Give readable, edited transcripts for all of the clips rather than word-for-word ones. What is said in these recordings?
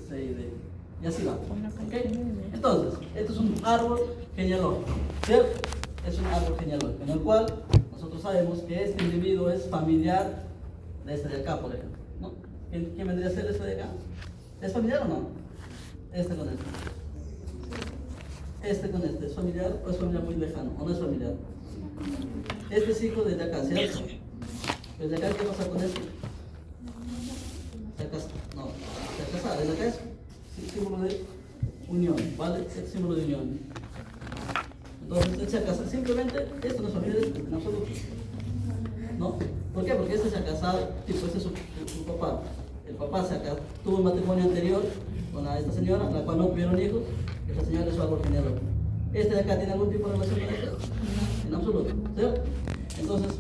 C y D. Y así va. ¿Okay? Entonces, esto es un árbol genealógico, ¿cierto? Es un árbol genealógico en el cual nosotros sabemos que este individuo es familiar de este de acá, por ejemplo, ¿no? ¿Quién vendría a ser este de acá? ¿Es familiar o no? Este con este. Este con este. ¿Es familiar o es familiar muy lejano? ¿O no es familiar? Este es hijo de acá, ¿cierto? ¿Desde acá qué pasa con este? Se casa. No, se casa. Desde acá es símbolo de unión, ¿vale? Es símbolo de unión. Entonces, él se casa. Simplemente, esto no es familiar en absoluto. ¿No? ¿Por qué? Porque este se ha casado, tipo, este es su papá. El papá tuvo un matrimonio anterior con esta señora, la cual no tuvieron hijos. Esta señora es su árbol genealógico. ¿Este de acá tiene algún tipo de relación con este? En absoluto, ¿cierto? Entonces,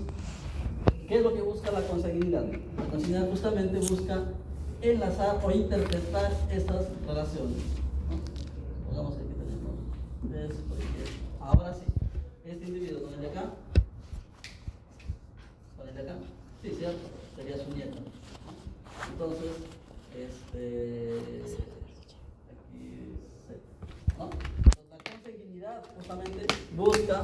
¿qué es lo que busca la consanguinidad? La consanguinidad justamente busca enlazar o interpretar estas relaciones, ¿no? Pongamos aquí tenemos esto y esto. Ahora sí, este individuo con el de acá, sí, cierto, sería su nieto. Entonces, aquí, ¿no? Entonces, la consanguinidad justamente busca,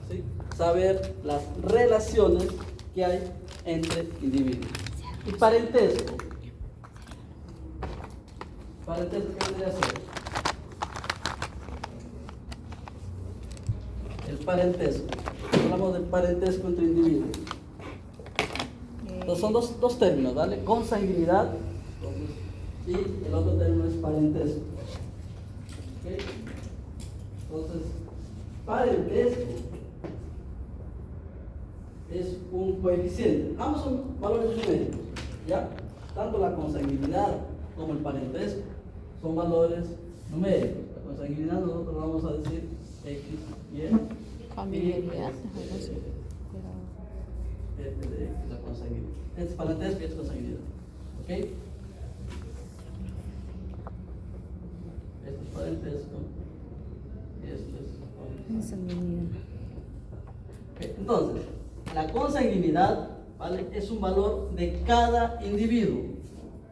¿sí?, saber las relaciones que hay entre individuos. Y parentesco. ¿Parentesco qué vendría a ser? El parentesco. Hablamos del parentesco entre individuos. Entonces son dos términos, ¿vale? Consanguinidad y el otro término es parentesco. ¿Okay? Entonces, parentesco es un coeficiente. Ambos son valores numéricos, ¿ya? Tanto la consanguinidad como el parentesco son valores numéricos. La consanguinidad nosotros vamos a decir X, Y. Familiaridad. La consanguinidad. Este es parentesco y este es consanguinidad. ¿Ok? Este es parentesco y este es Consanguinidad. Okay. Entonces, la consanguinidad, ¿vale?, es un valor de cada individuo,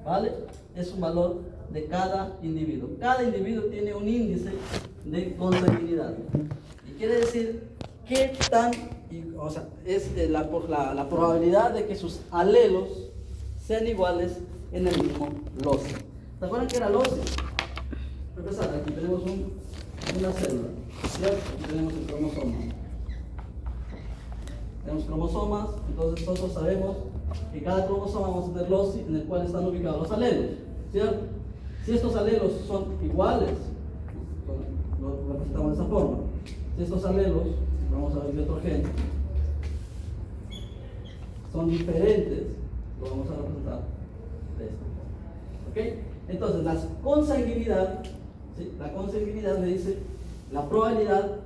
¿vale? Es un valor de cada individuo. Cada individuo tiene un índice de consanguinidad. Y quiere decir qué tan, o sea, es la probabilidad de que sus alelos sean iguales en el mismo locio. ¿Se acuerdan que era locio? Para empezar, aquí tenemos una célula, ¿cierto? Aquí tenemos el cromosoma. Tenemos cromosomas, entonces nosotros sabemos que cada cromosoma vamos a tener loci en el cual están ubicados los alelos, ¿cierto? Si estos alelos son iguales, lo representamos de esa forma. Si estos alelos, vamos a ver de otro gen, son diferentes, lo vamos a representar de esta forma. ¿Ok? Entonces, la consanguinidad, ¿sí?, la consanguinidad me dice la probabilidad,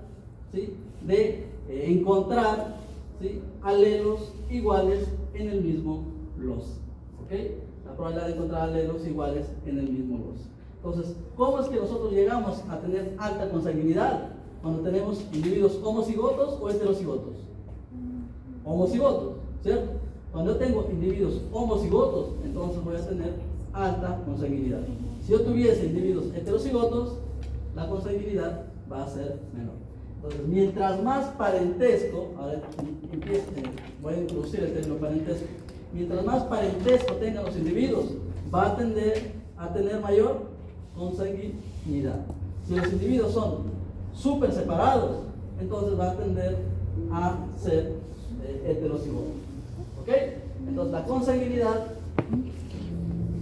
¿sí?, de encontrar, ¿sí?, alelos iguales en el mismo locio. ¿Ok? La probabilidad de encontrar alelos iguales en el mismo locio. Entonces, ¿cómo es que nosotros llegamos a tener alta consanguinidad? Cuando tenemos individuos homocigotos o heterocigotos. Homocigotos, ¿cierto? Cuando yo tengo individuos homocigotos, entonces voy a tener alta consanguinidad. Si yo tuviese individuos heterocigotos, la consanguinidad va a ser menor. Entonces, mientras más parentesco, ahora voy a introducir el término parentesco, mientras más parentesco tengan los individuos, va a tender a tener mayor consanguinidad. Si los individuos son súper separados, entonces va a tender a ser heterocigoto. ¿Ok? Entonces, la consanguinidad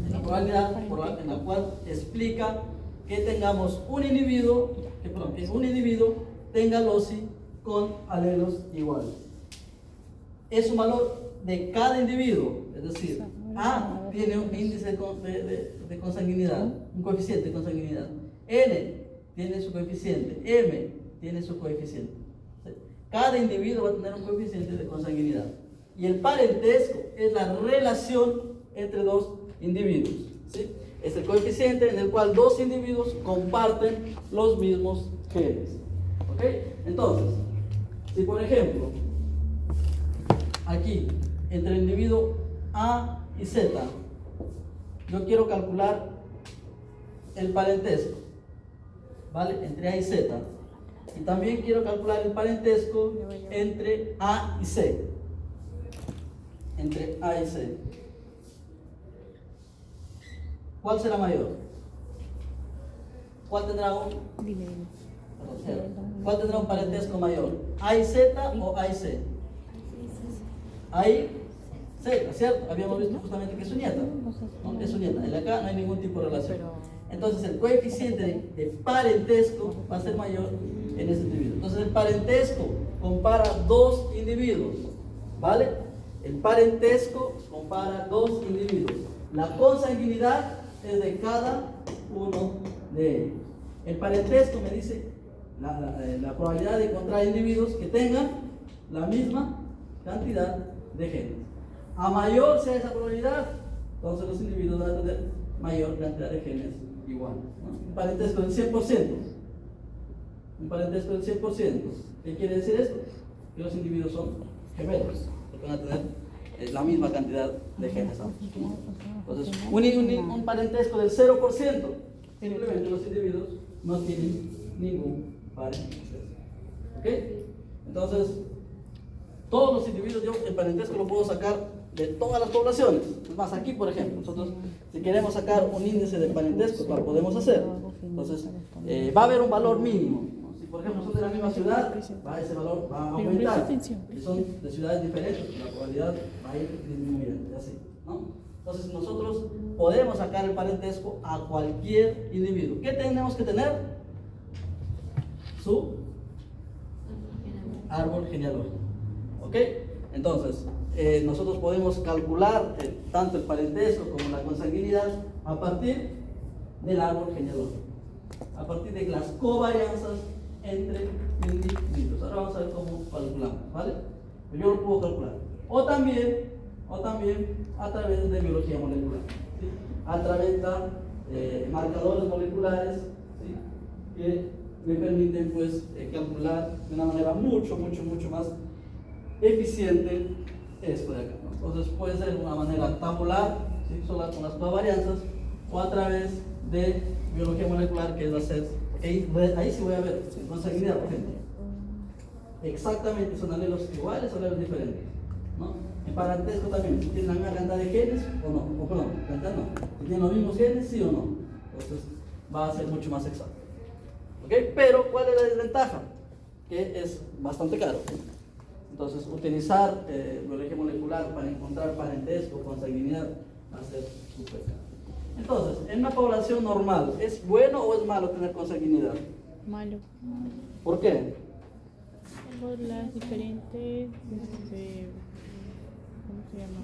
es la probabilidad en la cual explica que tengamos un individuo, que un individuo tenga loci con alelos iguales. Es un valor de cada individuo, es decir, A tiene un índice de consanguinidad, un coeficiente de consanguinidad. N tiene su coeficiente, M tiene su coeficiente. Cada individuo va a tener un coeficiente de consanguinidad. Y el parentesco es la relación entre dos individuos, ¿sí? Es el coeficiente en el cual dos individuos comparten los mismos genes. ¿Ok? Entonces, si por ejemplo, aquí, entre el individuo A y Z, yo quiero calcular el parentesco, ¿vale? Entre A y Z. Y también quiero calcular el parentesco entre A y C. Entre A y C. ¿Cuál será mayor? ¿Cuál tendrá un? ¿Cuál tendrá un parentesco mayor? ¿A y Z o A y C? A y Z, ¿cierto? Habíamos visto justamente que es su nieta. ¿No? Es su nieta. En acá no hay ningún tipo de relación. Entonces el coeficiente de parentesco va a ser mayor en este individuo. Entonces el parentesco compara dos individuos, ¿vale? El parentesco compara dos individuos. La consanguinidad es de cada uno de ellos. El parentesco me dice la probabilidad de encontrar individuos que tengan la misma cantidad de genes. A mayor sea esa probabilidad, entonces los individuos van a tener mayor cantidad de genes igual, ¿no? Un parentesco del 100%. Un parentesco del 100%. ¿Qué quiere decir esto? Que los individuos son gemelos, porque van a tener la misma cantidad de genes. Entonces, un parentesco del 0%, simplemente los individuos no tienen ningún parentesco. ¿Ok? Entonces, todos los individuos, yo el parentesco lo puedo sacar de todas las poblaciones. Es más, aquí, por ejemplo, nosotros, si queremos sacar un índice de parentesco, lo podemos hacer. Entonces, va a haber un valor mínimo. Si, por ejemplo, son de la misma ciudad, ese valor va a aumentar. Si son de ciudades diferentes, la probabilidad va a ir disminuyendo, así, ¿no? Entonces, nosotros podemos sacar el parentesco a cualquier individuo. ¿Qué tenemos que tener? Su árbol genealógico. ¿Ok? Entonces, nosotros podemos calcular tanto el parentesco como la consanguinidad a partir del árbol genealógico, a partir de las covarianzas entre individuos. Ahora vamos a ver cómo calculamos, ¿vale? Yo lo puedo calcular. O también a través de biología molecular, ¿sí? A través de marcadores moleculares, ¿sí? Que me permiten pues calcular de una manera mucho más eficiente esto de acá, ¿no? Entonces puede ser de una manera tabular, ¿sí? Solo con las covarianzas, o a través de biología molecular, que es hacer, ahí sí voy a ver consanguinidad, por ejemplo. Exactamente, son alelos iguales o alelos diferentes, ¿no? En parentesco también, si tienen la misma cantidad de genes o no, o perdón, cantidad no, si tienen los mismos genes, sí o no. Entonces va a ser mucho más exacto. ¿Ok? Pero, ¿cuál es la desventaja? Que es bastante caro. Entonces, utilizar biología molecular para encontrar parentesco con sanguinidad va a ser súper caro. Entonces, en una población normal, ¿es bueno o es malo tener consanguinidad? Malo. ¿Por qué? Por las diferentes, ¿cómo se llama?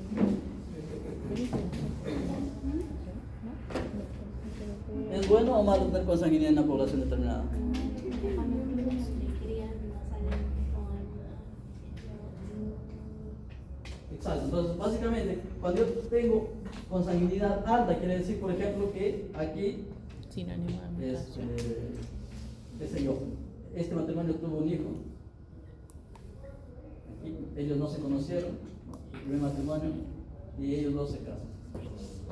¿Es bueno o malo tener consanguinidad en una población determinada? Exacto. Entonces, básicamente, cuando yo tengo consanguinidad alta, quiere decir, por ejemplo, que aquí sin ánimo de mutación. qué sé yo, este matrimonio tuvo un hijo. Aquí ellos no se conocieron, el primer matrimonio, y ellos dos se casan.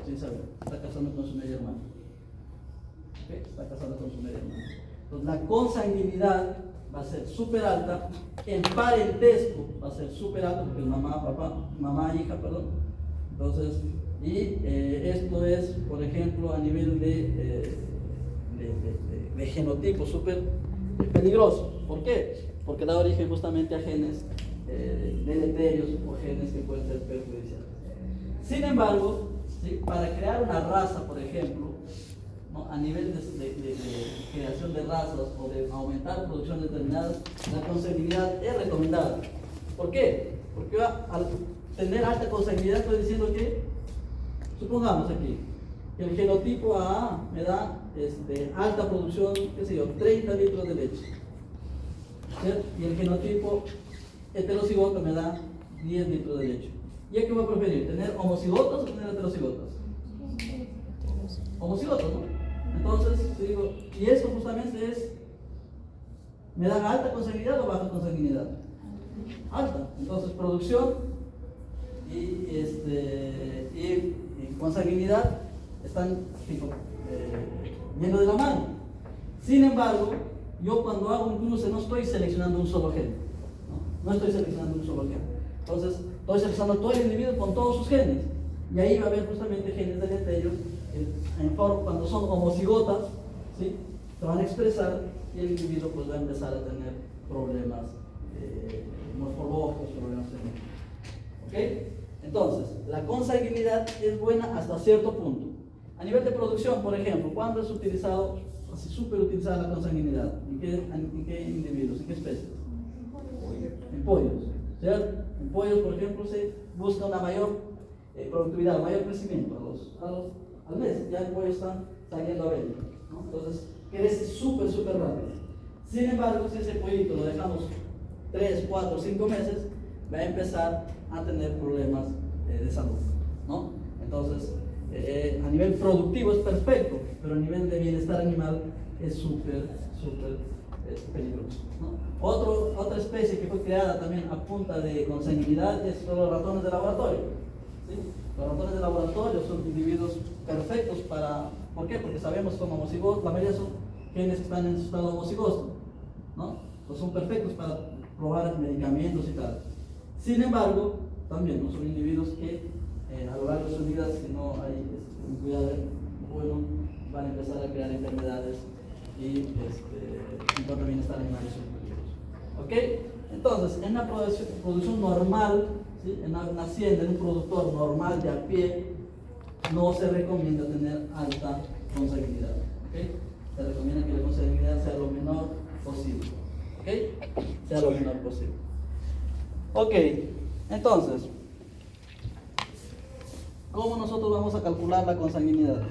Sin saber, está casando con su medio hermano. ¿Okay? Está casando con su medio hermano. Entonces, la consanguinidad va a ser súper alta, el parentesco va a ser súper alto, porque es mamá, hija, perdón. Entonces, esto es, por ejemplo, a nivel de genotipo súper peligroso. ¿Por qué? Porque da origen justamente a genes deleterios o genes que pueden ser perjudiciales. Sin embargo, ¿sí? Para crear una raza, por ejemplo, ¿no? A nivel de creación de razas o de aumentar producción determinadas, la consanguinidad es recomendada. ¿Por qué? Porque al tener alta consanguinidad estoy diciendo que, supongamos aquí, que el genotipo AA me da alta producción, qué sé yo, 30 litros de leche, ¿cierto? Y el genotipo heterocigoto me da 10 litros de leche. ¿Y a qué voy a preferir? ¿Tener homocigotos o tener heterocigotos? Homocigotos, ¿no? Entonces, digo, y esto justamente ¿me dan alta consanguinidad o baja consanguinidad? Alta. Entonces, producción y consanguinidad están yendo de la mano. Sin embargo, yo cuando hago un cruce no estoy seleccionando un solo gen, no estoy seleccionando un solo gen. Entonces, estoy seleccionando todo el individuo con todos sus genes. Y ahí va a haber justamente genes deleterios cuando son homocigotas, ¿sí? Se van a expresar y el individuo pues va a empezar a tener problemas morfológicos, problemas genéticos. ¿Ok? Entonces, la consanguinidad es buena hasta cierto punto. A nivel de producción, por ejemplo, ¿cuándo es utilizado, así súper utilizada la consanguinidad? ¿En qué individuos? ¿En qué especies? En pollos, ¿cierto? En pollos, por ejemplo, se busca una mayor productividad, mayor crecimiento al mes. Ya el pollo está saliendo a venta, ¿no? Entonces, crece súper rápido. Sin embargo, si ese pollito lo dejamos 3, 4, 5 meses, va a empezar a tener problemas de salud, ¿no? Entonces, a nivel productivo es perfecto, pero a nivel de bienestar animal es súper peligroso, ¿no? Otra especie que fue creada también a punta de consanguinidad son los ratones de laboratorio, ¿sí? Los ratones de laboratorio son individuos perfectos ¿por qué? Porque sabemos que son homocigóticos, la mayoría son genes que están en su estado homocigoso, ¿no? Pues son perfectos para probar medicamentos y tal. Sin embargo, también ¿no? Son individuos que a lo largo de sus vidas, si no hay un cuidado bueno, van a empezar a crear enfermedades y en cuanto a bienestar animal son peligrosos. ¿Ok? Entonces, en una producción normal, ¿sí? En una hacienda, en un productor normal de a pie, no se recomienda tener alta consanguinidad. ¿Ok? Se recomienda que la consanguinidad sea lo menor posible. ¿Ok? Sea lo menor posible. Ok, entonces, ¿cómo nosotros vamos a calcular la consanguinidad?